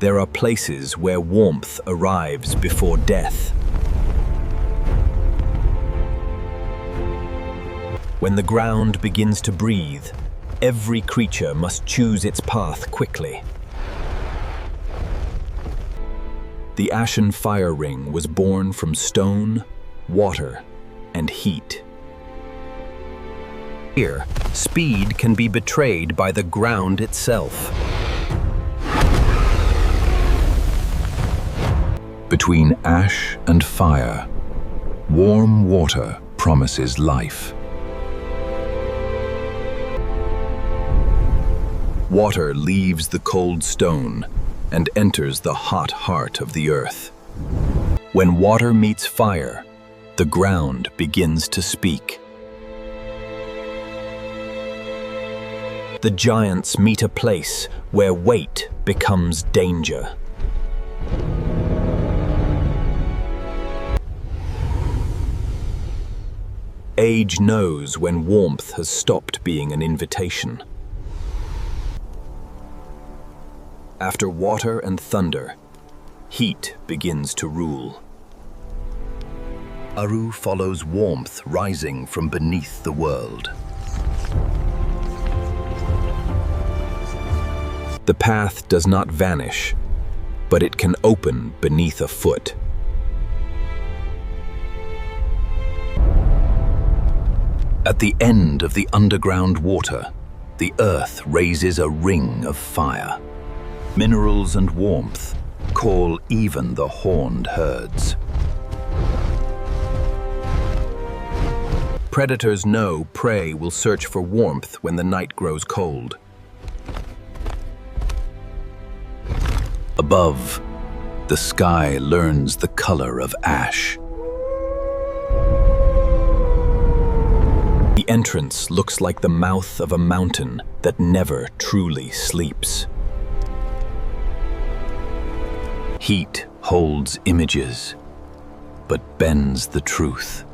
There are places where warmth arrives before death. When the ground begins to breathe, every creature must choose its path quickly. The ashen fire ring was born from stone, water, and heat. Here, speed can be betrayed by the ground itself. Between ash and fire, warm water promises life. Water leaves the cold stone and enters the hot heart of the earth. When water meets fire, the ground begins to speak. The giants meet a place where weight becomes danger. Age knows when warmth has stopped being an invitation. After water and thunder, heat begins to rule. Aru follows warmth rising from beneath the world. The path does not vanish, but it can open beneath a foot. At the end of the underground water, the earth raises a ring of fire. Minerals and warmth call even the horned herds. Predators know prey will search for warmth when the night grows cold. Above, the sky learns the color of ash. The entrance looks like the mouth of a mountain that never truly sleeps. Heat holds images, but bends the truth.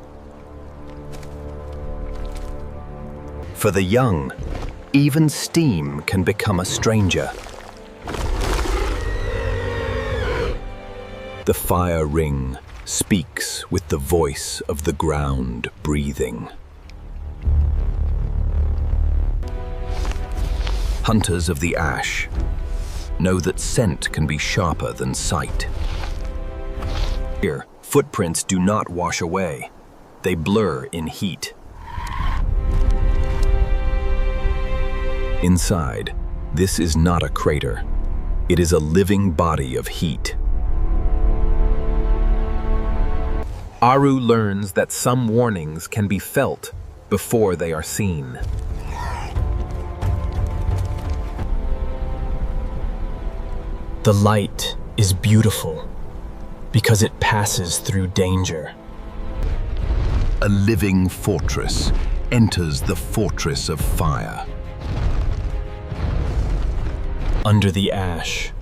For the young, even steam can become a stranger. The fire ring speaks with the voice of the ground breathing. Hunters of the ash know that scent can be sharper than sight. Here, footprints do not wash away. They blur in heat. Inside, this is not a crater. It is a living body of heat. Aru learns that some warnings can be felt before they are seen. The light is beautiful because it passes through danger. A living fortress enters the fortress of fire. Under the ash,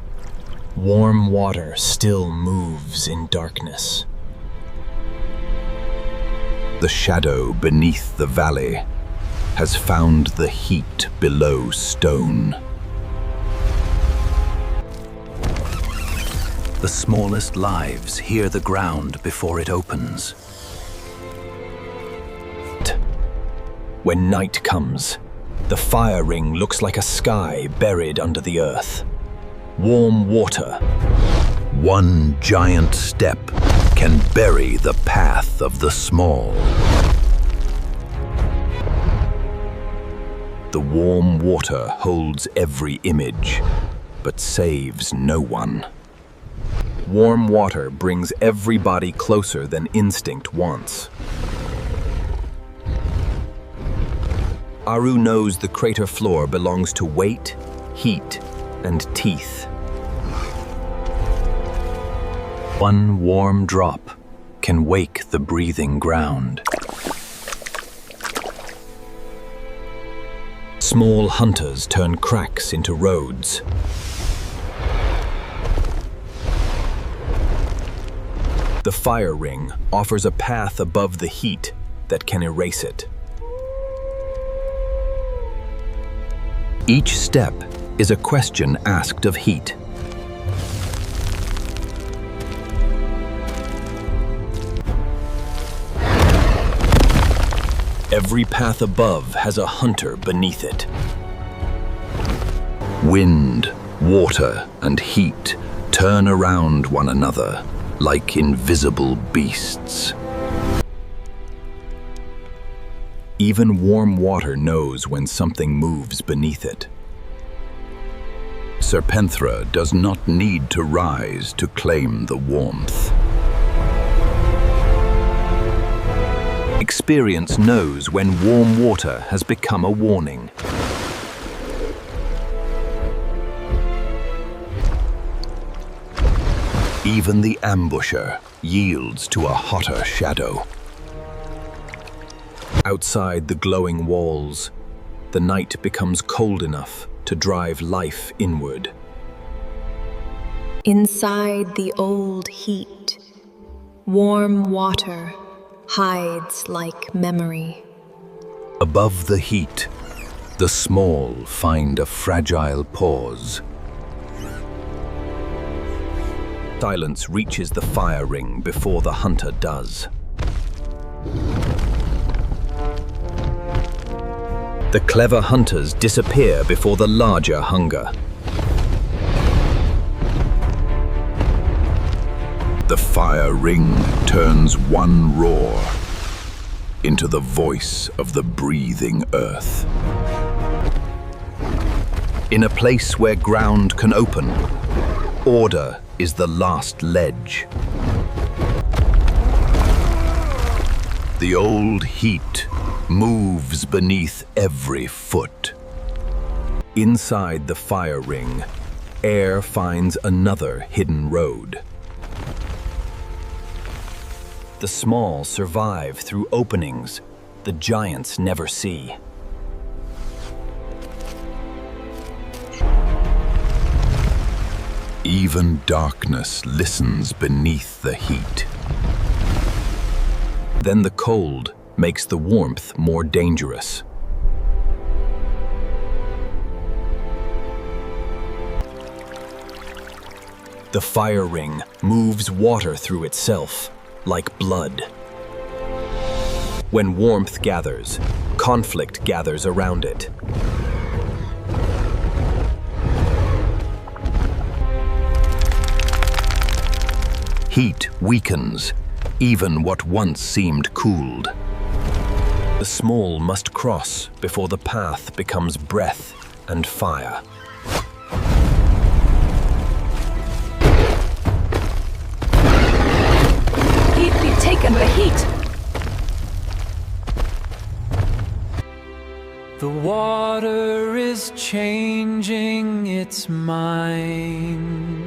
warm water still moves in darkness. The shadow beneath the valley has found the heat below stone. The smallest lives hear the ground before it opens. When night comes, the fire ring looks like a sky buried under the earth. Warm water. One giant step can bury the path of the small. The warm water holds every image, but saves no one. Warm water brings everybody closer than instinct wants. Aru knows the crater floor belongs to weight, heat, and teeth. One warm drop can wake the breathing ground. Small hunters turn cracks into roads. The fire ring offers a path above the heat that can erase it. Each step is a question asked of heat. Every path above has a hunter beneath it. Wind, water, and heat turn around one another like invisible beasts. Even warm water knows when something moves beneath it. Serpenthra does not need to rise to claim the warmth. Experience knows when warm water has become a warning. Even the ambusher yields to a hotter shadow. Outside the glowing walls, the night becomes cold enough to drive life inward. Inside the old heat, warm water hides like memory. Above the heat, the small find a fragile pause. Silence reaches the fire ring before the hunter does. The clever hunters disappear before the larger hunger. The fire ring turns one roar into the voice of the breathing earth. In a place where ground can open, order is the last ledge. The old heat moves beneath every foot. Inside the fire ring, air finds another hidden road. The small survive through openings the giants never see. Even darkness listens beneath the heat. Then the cold makes the warmth more dangerous. The fire ring moves water through itself, like blood. When warmth gathers, conflict gathers around it. Heat weakens even what once seemed cooled. The small must cross before the path becomes breath and fire. We've taken the heat. The water is changing its mind.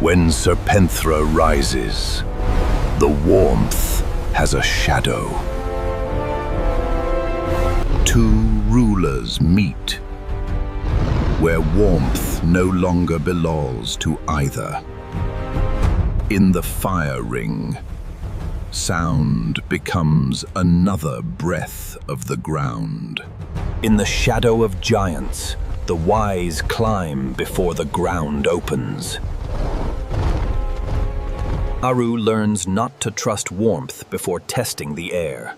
When Serpenthra rises, the warmth has a shadow. Two rulers meet, where warmth no longer belongs to either. In the fire ring, sound becomes another breath of the ground. In the shadow of giants, the wise climb before the ground opens. Aru learns not to trust warmth before testing the air.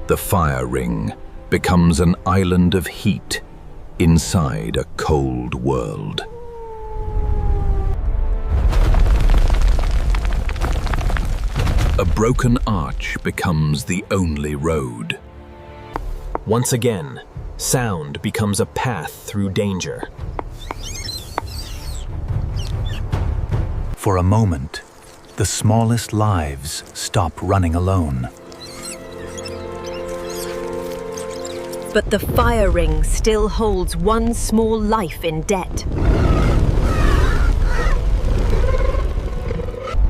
The fire ring becomes an island of heat inside a cold world. A broken arch becomes the only road. Once again, sound becomes a path through danger. For a moment, the smallest lives stop running alone. But the fire ring still holds one small life in debt.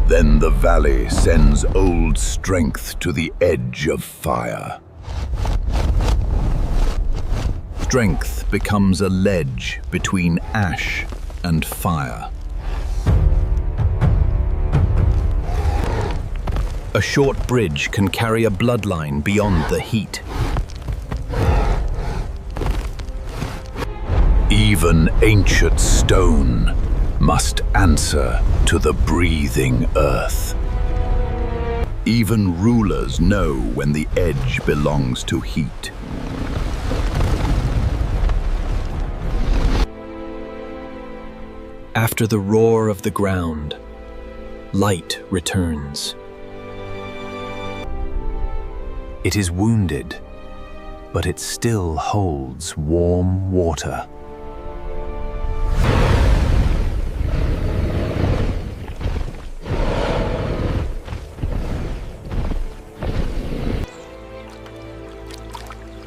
Then the valley sends old strength to the edge of fire. Strength becomes a ledge between ash and fire. A short bridge can carry a bloodline beyond the heat. Even ancient stone must answer to the breathing earth. Even rulers know when the edge belongs to heat. After the roar of the ground, light returns. It is wounded, but it still holds warm water.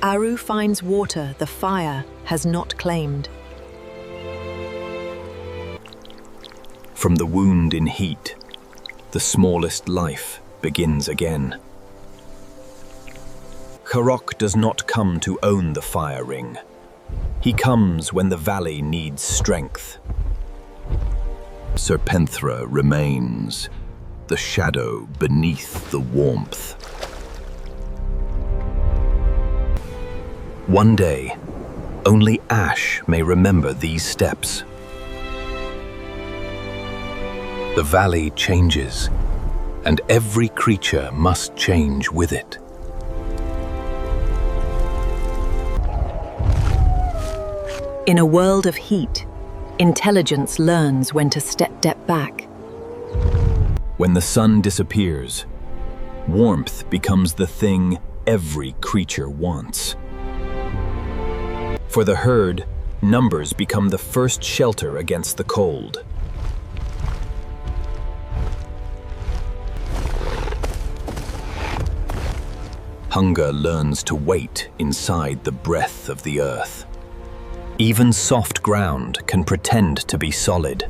Aru finds water the fire has not claimed. From the wound in heat, the smallest life begins again. Karok does not come to own the fire ring. He comes when the valley needs strength. Serpenthra remains, the shadow beneath the warmth. One day, only Ash may remember these steps. The valley changes, and every creature must change with it. In a world of heat, intelligence learns when to step back. When the sun disappears, warmth becomes the thing every creature wants. For the herd, numbers become the first shelter against the cold. Hunger learns to wait inside the breath of the earth. Even soft ground can pretend to be solid.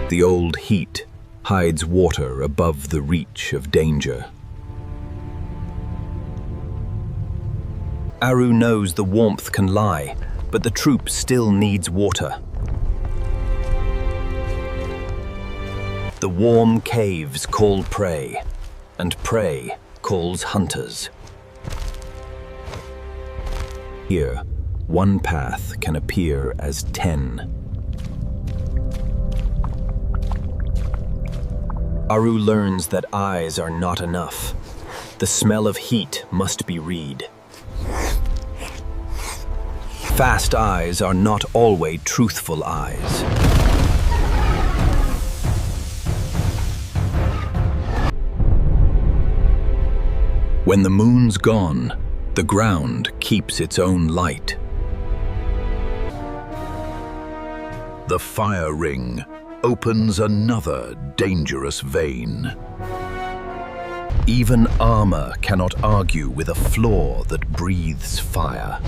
The old heat hides water above the reach of danger. Aru knows the warmth can lie, but the troop still needs water. The warm caves call prey, and prey calls hunters. Here, one path can appear as 10. Aru learns that eyes are not enough. The smell of heat must be read. Fast eyes are not always truthful eyes. When the moon's gone, the ground keeps its own light. The fire ring opens another dangerous vein. Even armor cannot argue with a floor that breathes fire.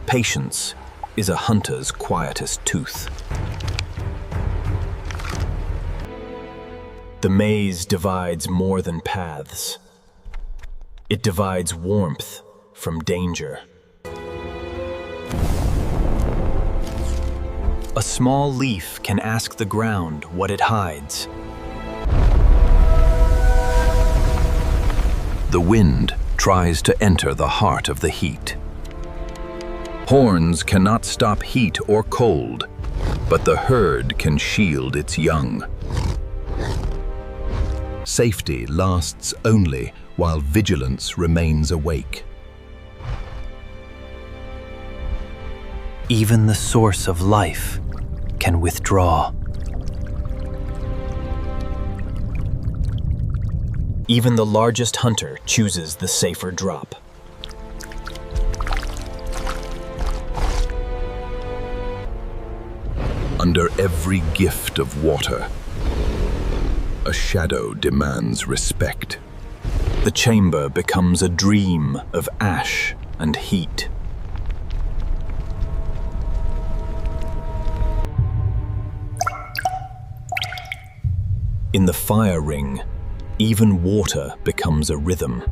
Patience is a hunter's quietest tooth. The maze divides more than paths. It divides warmth from danger. A small leaf can ask the ground what it hides. The wind tries to enter the heart of the heat. Horns cannot stop heat or cold, but the herd can shield its young. Safety lasts only while vigilance remains awake. Even the source of life can withdraw. Even the largest hunter chooses the safer drop. Under every gift of water, a shadow demands respect. The chamber becomes a dream of ash and heat. In the fire ring, even water becomes a rhythm.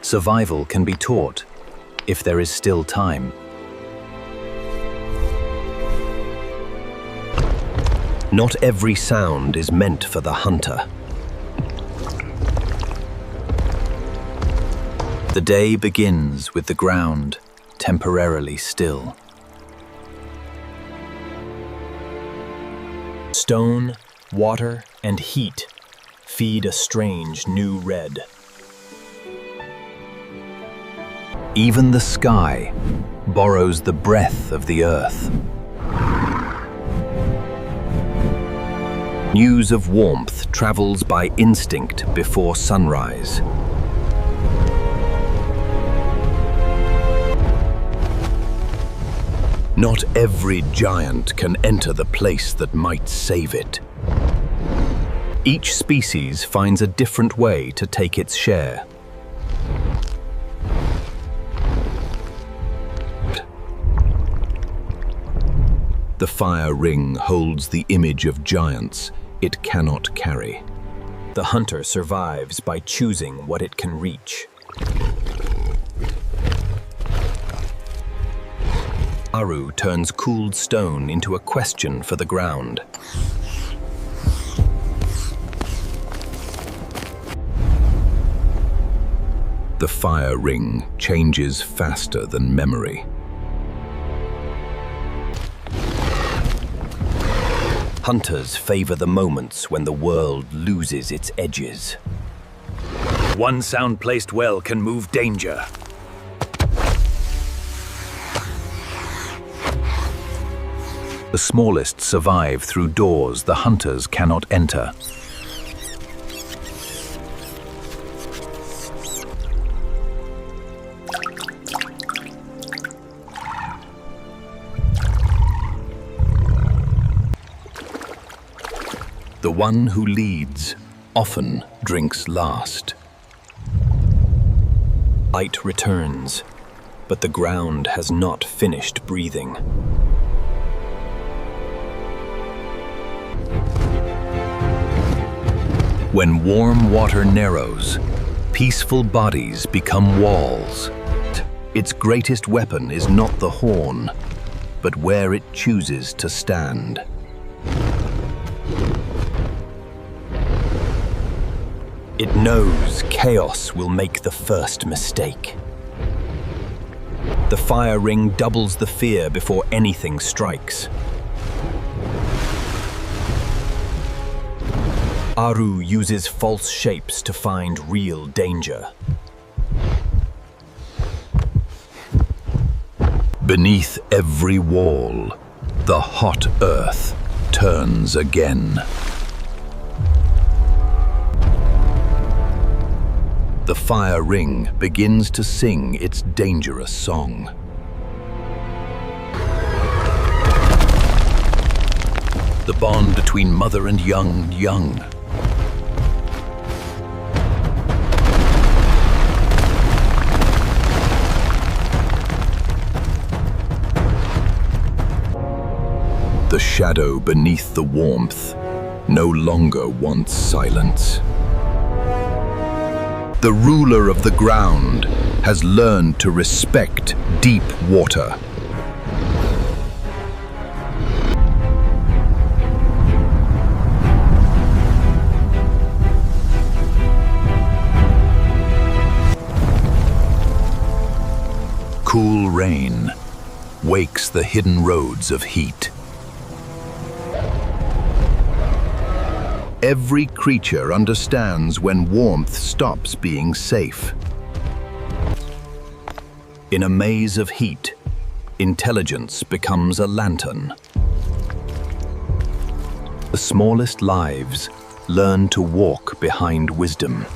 Survival can be taught, if there is still time. Not every sound is meant for the hunter. The day begins with the ground temporarily still. Stone, water, and heat feed a strange new red. Even the sky borrows the breath of the earth. News of warmth travels by instinct before sunrise. Not every giant can enter the place that might save it. Each species finds a different way to take its share. The fire ring holds the image of giants it cannot carry. The hunter survives by choosing what it can reach. Aru turns cooled stone into a question for the ground. The fire ring changes faster than memory. Hunters favor the moments when the world loses its edges. One sound placed well can move danger. The smallest survive through doors the hunters cannot enter. The one who leads often drinks last. Light returns, but the ground has not finished breathing. When warm water narrows, peaceful bodies become walls. Its greatest weapon is not the horn, but where it chooses to stand. It knows chaos will make the first mistake. The fire ring doubles the fear before anything strikes. Aru uses false shapes to find real danger. Beneath every wall, the hot earth turns again. The fire ring begins to sing its dangerous song. The bond between mother and young. The shadow beneath the warmth no longer wants silence. The ruler of the ground has learned to respect deep water. Cool rain wakes the hidden roads of heat. Every creature understands when warmth stops being safe. In a maze of heat, intelligence becomes a lantern. The smallest lives learn to walk behind wisdom.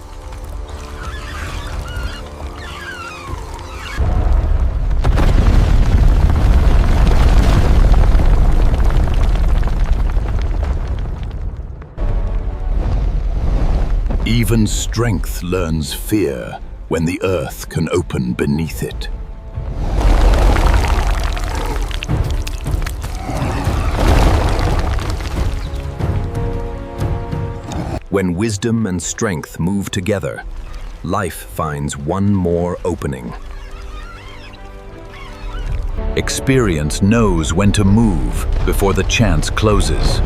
Even strength learns fear when the earth can open beneath it. When wisdom and strength move together, life finds one more opening. Experience knows when to move before the chance closes.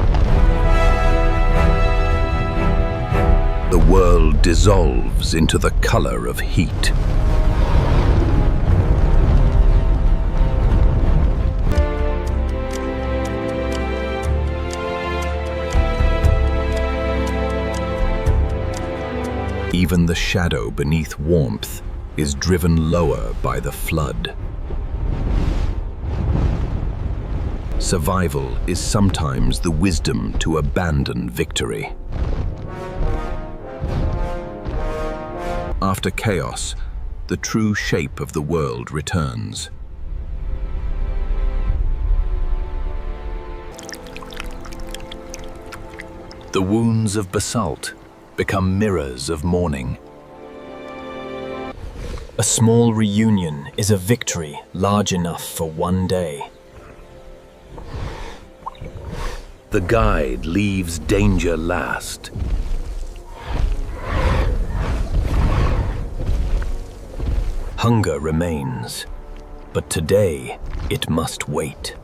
The world dissolves into the color of heat. Even the shadow beneath warmth is driven lower by the flood. Survival is sometimes the wisdom to abandon victory. After chaos, the true shape of the world returns. The wounds of basalt become mirrors of mourning. A small reunion is a victory large enough for one day. The guide leaves danger last. Hunger remains, but today it must wait.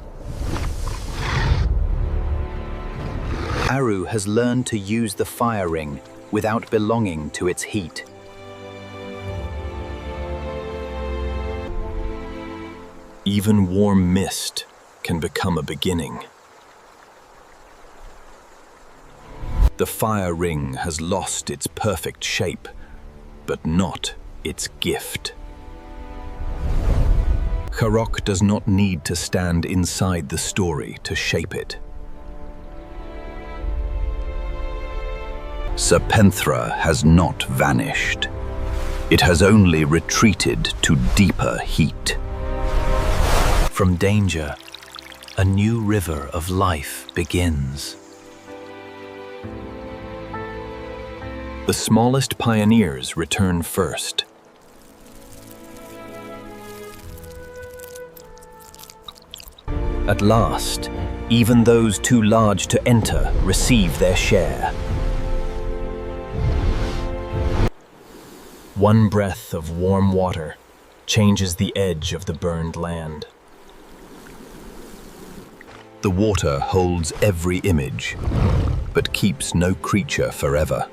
Aru has learned to use the fire ring without belonging to its heat. Even warm mist can become a beginning. The fire ring has lost its perfect shape, but not its gift. Harok does not need to stand inside the story to shape it. Serpenthra has not vanished. It has only retreated to deeper heat. From danger, a new river of life begins. The smallest pioneers return first. At last, even those too large to enter receive their share. One breath of warm water changes the edge of the burned land. The water holds every image, but keeps no creature forever.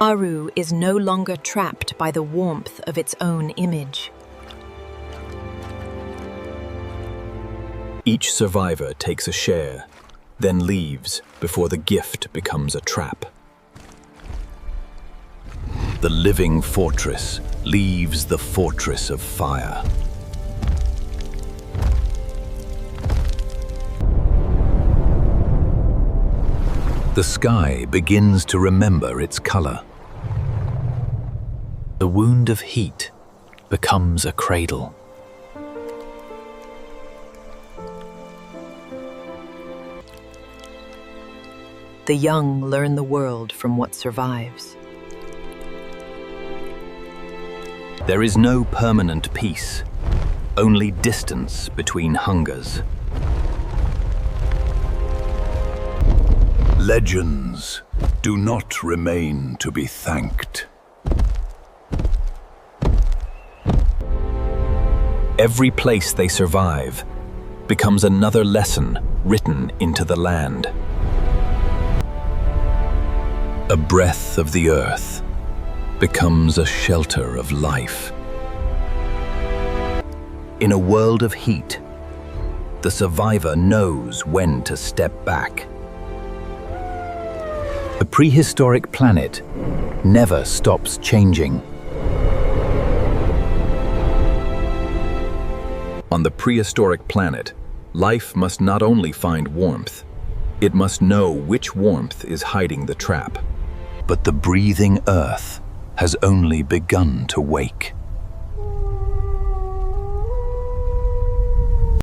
Aru is no longer trapped by the warmth of its own image. Each survivor takes a share, then leaves before the gift becomes a trap. The living fortress leaves the fortress of fire. The sky begins to remember its color. The wound of heat becomes a cradle. The young learn the world from what survives. There is no permanent peace, only distance between hungers. Legends do not remain to be thanked. Every place they survive becomes another lesson written into the land. A breath of the earth becomes a shelter of life. In a world of heat, the survivor knows when to step back. The prehistoric planet never stops changing. On the prehistoric planet, life must not only find warmth, it must know which warmth is hiding the trap. But the breathing earth has only begun to wake.